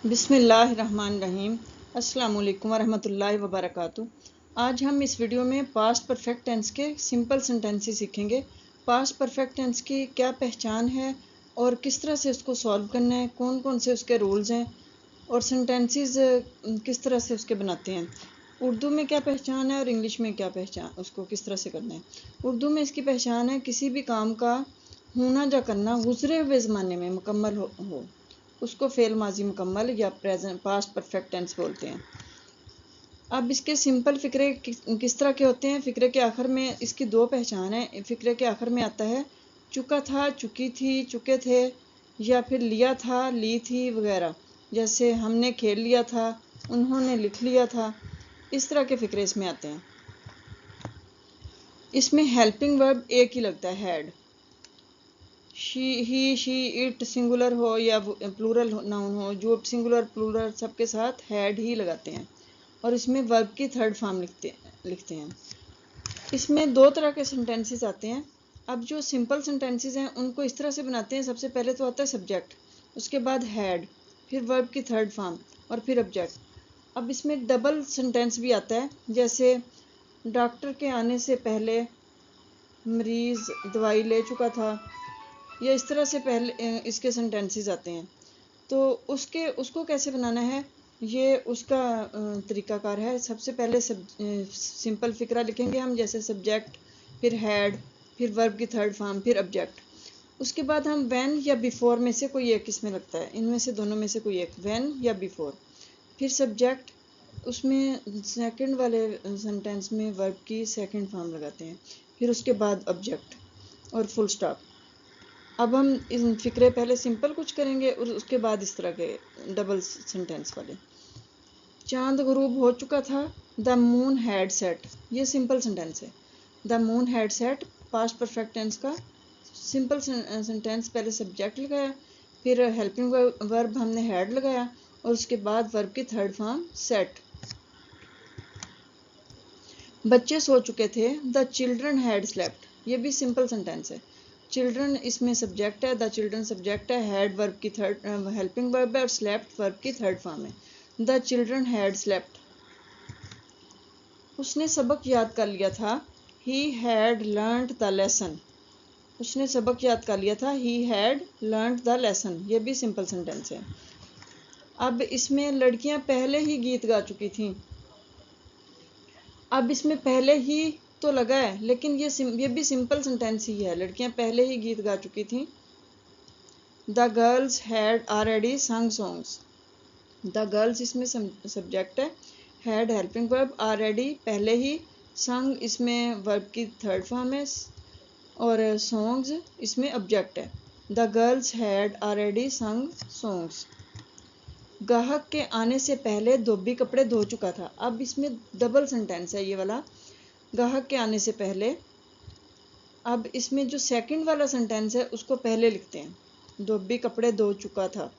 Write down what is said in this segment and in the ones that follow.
बिस्मिल्लाहिर्रहमानिर्रहीम। अस्सलाम वालेकुम वरहमतुल्लाहि वबरकातुहू। आज हम इस वीडियो में पास्ट परफेक्ट टेंस के सिंपल सेंटेंसेस सीखेंगे। पास्ट परफेक्ट टेंस की क्या पहचान है और किस तरह से उसको सॉल्व करना है, कौन कौन से उसके रूल्स हैं और सेंटेंसेस किस तरह से उसके बनाते हैं। उर्दू में क्या पहचान है और इंग्लिश में क्या पहचान, उसको किस तरह से करना है। उर्दू में इसकी पहचान है किसी भी काम का होना या करना गुजरे हुए ज़माने में मुकम्मल हो उसको फेल माजी मुकम्मल या प्रेजेंट पास्ट परफेक्ट टेंस बोलते हैं। अब इसके सिंपल फ़िक्रे किस तरह के होते हैं। फ़िक्रे के आखिर में इसकी दो पहचान है। फ़िक्रे के आखिर में आता है चुका था, चुकी थी, चुके थे, या फिर लिया था, ली थी वगैरह। जैसे हमने खेल लिया था, उन्होंने लिख लिया था, इस तरह के फ़िक्रे इसमें आते हैं। इसमें हेल्पिंग वर्ब एक ही लगता है, had. He, she, it singular हो या प्लूरल नाउन हो, जो सिंगुलर प्लूरल सबके साथ हैड ही लगाते हैं और इसमें वर्ब की थर्ड फॉर्म लिखते हैं। इसमें दो तरह के सेंटेंसेस आते हैं। अब जो सिंपल सेंटेंसेस हैं उनको इस तरह से बनाते हैं। सबसे पहले तो आता है सब्जेक्ट, उसके बाद हैड, फिर वर्ब की थर्ड फॉर्म और फिर ऑब्जेक्ट। अब इसमें डबल सेंटेंस भी आता है, जैसे डॉक्टर के आने से पहले मरीज़ दवाई ले चुका था, या इस तरह से पहले इसके सेंटेंसेस आते हैं। तो उसको कैसे बनाना है, ये उसका तरीकाकार है। सबसे पहले सिंपल फ़िक्रा लिखेंगे हम, जैसे सब्जेक्ट, फिर हैड, फिर वर्ब की थर्ड फॉर्म, फिर ऑब्जेक्ट। उसके बाद हम व्हेन या बिफोर में से कोई एक इसमें लगता है, इनमें से दोनों में से कोई एक, व्हेन या बिफोर। फिर सब्जेक्ट, उसमें सेकंड वाले सेंटेंस में वर्ब की सेकंड फॉर्म लगाते हैं। फिर उसके बाद ऑब्जेक्ट और फुल स्टॉप। अब हम इन फ़िक्रे पहले सिंपल कुछ करेंगे और उसके बाद इस तरह के डबल सेंटेंस वाले। चांद गुरूब हो चुका था, द मून हैड सेट, ये सिंपल सेंटेंस है। The moon had set past perfect tense का सिंपल सेंटेंस। पहले सब्जेक्ट लगाया, फिर हेल्पिंग वर्ब हमने हैड लगाया और उसके बाद वर्ब की थर्ड फॉर्म सेट। बच्चे सो चुके थे, द चिल्ड्रन हैड स्लेप्ट, ये भी सिंपल सेंटेंस है। चिल्ड्रन इसमें सब्जेक्ट है, द चिल्ड्रन सब्जेक्ट है, हैड वर्ब की थर्ड हेल्पिंग वर्ब है और स्लेप्ट वर्ब की थर्ड फॉर्म है। The children had slept. उसने सबक याद कर लिया था, he had learned the lesson, उसने सबक याद कर लिया था, he had learned the lesson, ये भी सिंपल सेंटेंस है। अब इसमें लड़कियां पहले ही गीत गा चुकी थीं। अब इसमें पहले ही तो लगा है, लेकिन ये भी सिंपल सेंटेंस ही है। लड़कियां पहले ही गीत गा चुकी थीं। द गर्ल्स हैड ऑलरेडी संग सॉन्ग्स, द गर्ल्स इसमें सब्जेक्ट है, हैड हेल्पिंग वर्ब, ऑलरेडी पहले ही, संग इसमें वर्ब की थर्ड फॉर्म है और सॉन्ग्स इसमें ऑब्जेक्ट है। द गर्ल्स हैड ऑलरेडी संग सॉन्ग्स। ग्राहक के आने से पहले धोबी कपड़े धो चुका था। अब इसमें डबल सेंटेंस है ये वाला, ग्राहक के आने से पहले। अब इसमें जो सेकंड वाला सेंटेंस है उसको पहले लिखते हैं, धोबी कपड़े धो चुका था,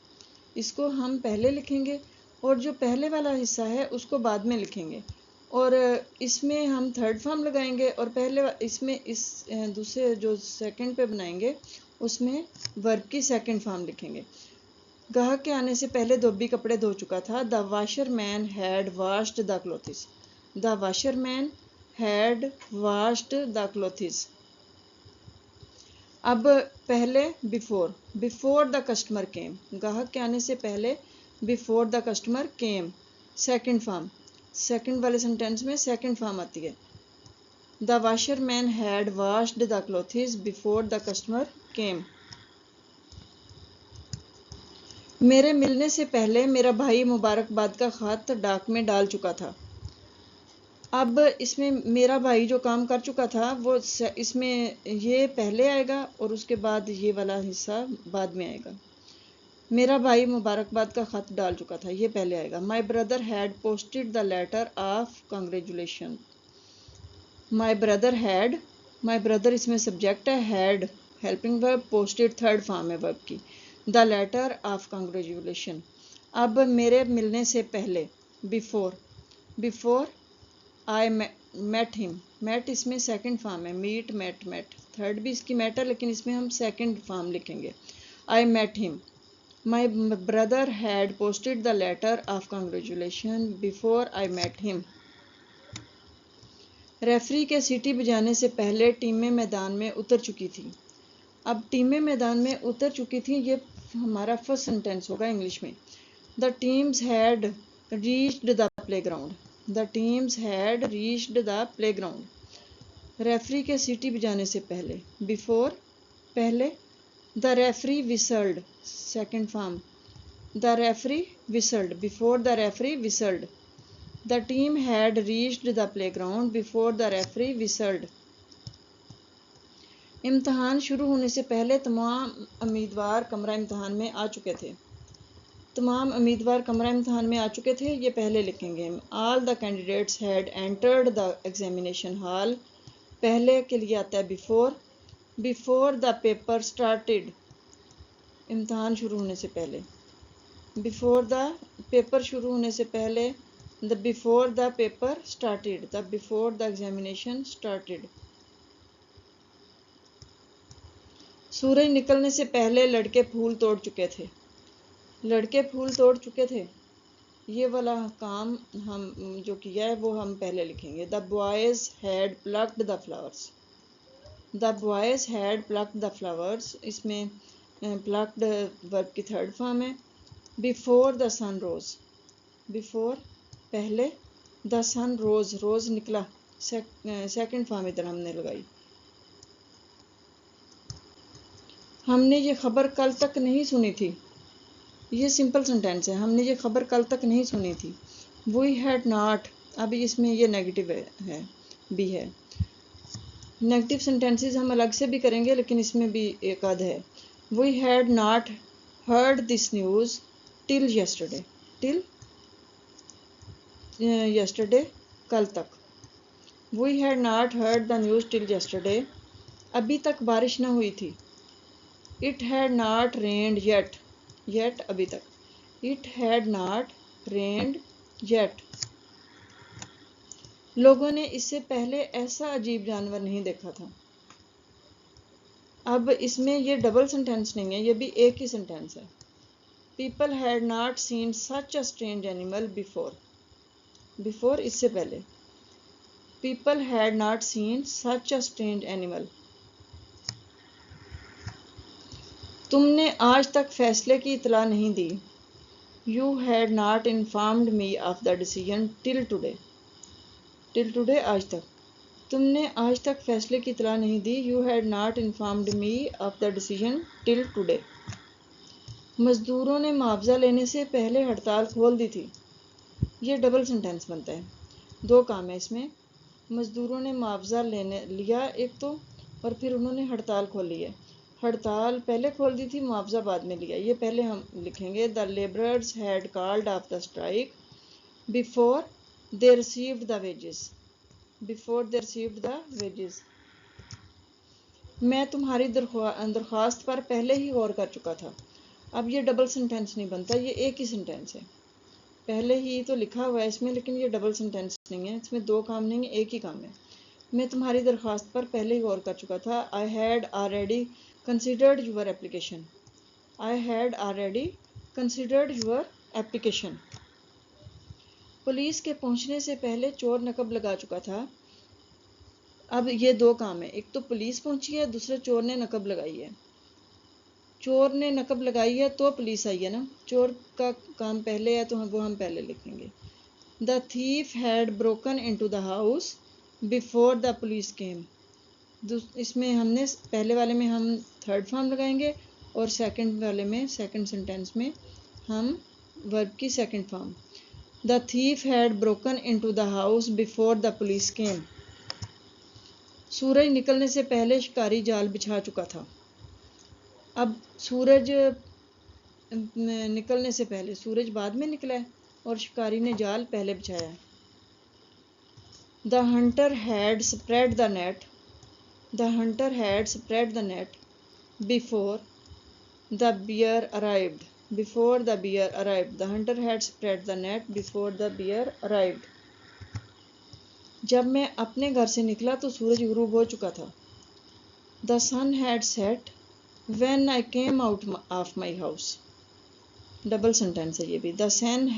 इसको हम पहले लिखेंगे और जो पहले वाला हिस्सा है उसको बाद में लिखेंगे और इसमें हम थर्ड फॉर्म लगाएंगे और पहले इसमें इस दूसरे जो सेकंड पे बनाएंगे उसमें वर्ब की सेकंड फॉर्म लिखेंगे। ग्राहक के आने से पहले धोबी कपड़े धो चुका था। The washer man had washed the clothes, the washer man had washed the clothes. अब पहले before, before the customer came, ग्राहक के आने से पहले before the customer came, second form, second वाले सेंटेंस में सेकंड फॉर्म आती है। The washer man had washed the clothes before the customer came. मेरे मिलने से पहले मेरा भाई मुबारकबाद का ख़त डाक में डाल चुका था। अब इसमें मेरा भाई जो काम कर चुका था वो इसमें ये पहले आएगा और उसके बाद ये वाला हिस्सा बाद में आएगा। मेरा भाई मुबारकबाद का ख़त डाल चुका था, ये पहले आएगा। My brother had posted the letter of congratulation, my brother had, my brother इसमें सब्जेक्ट है, had helping verb, posted third form है वर्ब की, द लेटर ऑफ कंग्रेचुलेशन। अब मेरे मिलने से पहले before, before I met him, met इसमें सेकंड फॉर्म है, मीट मेट मेट, थर्ड भी इसकी मेट है लेकिन इसमें हम सेकंड फॉर्म लिखेंगे। I met him, My brother had posted the letter of congratulation before I met him. Referee के सीटी बजाने से पहले टीमें मैदान में उतर चुकी थी। अब टीमें मैदान में उतर चुकी थी, ये हमारा फर्स्ट सेंटेंस होगा इंग्लिश में। The teams had reached the playground. The teams had reached the playground. Referee के सीटी बजाने से पहले, बिफोर पहले। The referee whistled, second form. The referee whistled, before the referee whistled. The team had reached the playground before the referee whistled. इम्तहान शुरू होने से पहले तमाम उम्मीदवार कमरा इम्तहान में आ चुके थे। तमाम उम्मीदवार कमरा इम्तहान में आ चुके थे, ये पहले लिखेंगे। All the candidates had entered the examination hall. पहले के लिए आता है before. Before the paper started. इम्तहान शुरू होने से पहले। बिफोर द पेपर शुरू होने से पहले, the before the paper started, the before the examination started. सूरज निकलने से पहले लड़के फूल तोड़ चुके थे। लड़के फूल तोड़ चुके थे, ये वाला काम हम जो किया है वो हम पहले लिखेंगे। The boys had plucked the flowers. The boys had plucked the flowers, इसमें प्लक्ड वर्ब की थर्ड फॉर्म है। Before the sun rose, before पहले, द सन रोज, रोज निकला, सेकंड फॉर्म इधर हमने लगाई। हमने ये खबर कल तक नहीं सुनी थी, ये सिंपल सेंटेंस है। हमने ये खबर कल तक नहीं सुनी थी। वी हैड नॉट, अभी इसमें ये नेगेटिव है भी है। नेगेटिव सेंटेंसेस हम अलग से भी करेंगे, लेकिन इसमें भी एक आध है। We had not heard this news till yesterday, till yesterday, कल तक। We had not heard the news till yesterday, अभी तक बारिश न हुई थी। It had not rained yet, yet अभी तक। It had not rained yet. लोगों ने इससे पहले ऐसा अजीब जानवर नहीं देखा था। अब इसमें ये डबल सेंटेंस नहीं है, ये भी एक ही सेंटेंस है। People had not seen such a strange animal before. Before इससे पहले। People had not seen such a strange animal. तुमने आज तक फैसले की इतला नहीं दी। You had not informed me of the decision till today. Till today आज तक। तुमने आज तक फैसले की इतला नहीं दी। You had not informed me of the decision till today. मजदूरों ने मुआवजा लेने से पहले हड़ताल खोल दी थी। ये डबल सेंटेंस बनता है, दो काम है इसमें। मजदूरों ने मुआवजा लेने लिया एक तो, और फिर उन्होंने हड़ताल खोल ली है। हड़ताल पहले खोल दी थी, मुआवजा बाद में लिया। ये पहले हम लिखेंगे। The labourers had called off the strike before they received the wages. Before they received the wages. मैं तुम्हारी दरख्वास्त पर पहले ही गौर कर चुका था। अब ये डबल सेंटेंस नहीं बनता, ये एक ही सेंटेंस है। पहले ही तो लिखा हुआ है इसमें, लेकिन ये डबल सेंटेंस नहीं है। इसमें दो काम नहीं है, एक ही काम है। मैं तुम्हारी दरख्वास्त पर पहले ही गौर कर चुका था। I had already considered your application. I had already considered your application. Police के पहुंचने से पहले चोर नकब लगा चुका था। अब ये दो काम है, एक तो पुलिस पहुंची है, दूसरे चोर ने नकब लगाई है। चोर ने नकब लगाई है तो पुलिस आई है ना, चोर का काम पहले है तो वो हम पहले लिखेंगे। The thief had broken into the house before the police केम। इसमें हमने पहले वाले में हम थर्ड फॉर्म लगाएंगे, और सेकंड वाले में, सेकंड सेंटेंस में हम वर्ब की second form. The thief had broken into the house before the police came. सूरज निकलने से पहले शिकारी जाल बिछा चुका था। अब सूरज निकलने से पहले, सूरज बाद में निकला है और शिकारी ने जाल पहले बिछाया है। The hunter had spread the net. The hunter had spread the net before the bear arrived. Before the bear arrived. The hunter had spread the net before the bear arrived. जब मैं अपने घर से निकला तो सूरज गुरूब हो चुका था। The sun had set when I came out of my house. Double sentence है ये भी। द सन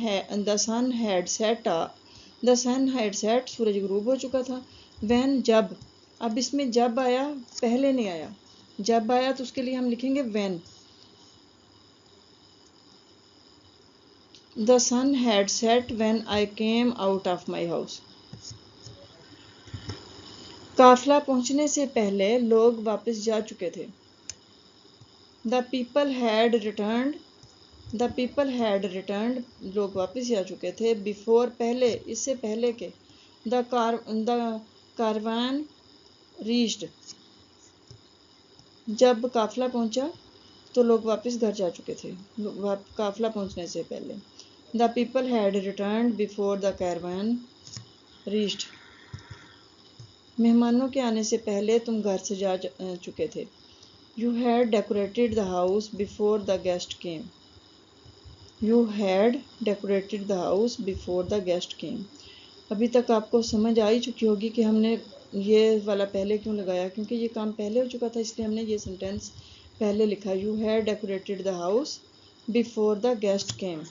हैड सेट, सूरज गुरूब हो चुका था। व्हेन, जब। अब इसमें जब आया, पहले नहीं आया। जब आया तो उसके लिए हम लिखेंगे when. The sun had set when I came out of my house. काफिला पहुंचने से पहले लोग वापस जा चुके थे। द पीपल हैड रिटर्न्ड, लोग वापस जा चुके थे। बिफोर, पहले, इससे पहले के। द कारवान रीच्ड, जब काफिला पहुंचा तो लोग वापस घर जा चुके थे, काफिला पहुंचने से पहले। The people had returned before the caravan reached, मेहमानों के आने से पहले तुम घर से जा चुके थे। You had decorated the house before the guest came. You had decorated the house before the guest came. अभी तक आपको समझ आ ही चुकी होगी कि हमने ये वाला पहले क्यों लगाया, क्योंकि ये काम पहले हो चुका था, इसलिए हमने ये सेंटेंस पहले लिखा। You had decorated the house before the guest came.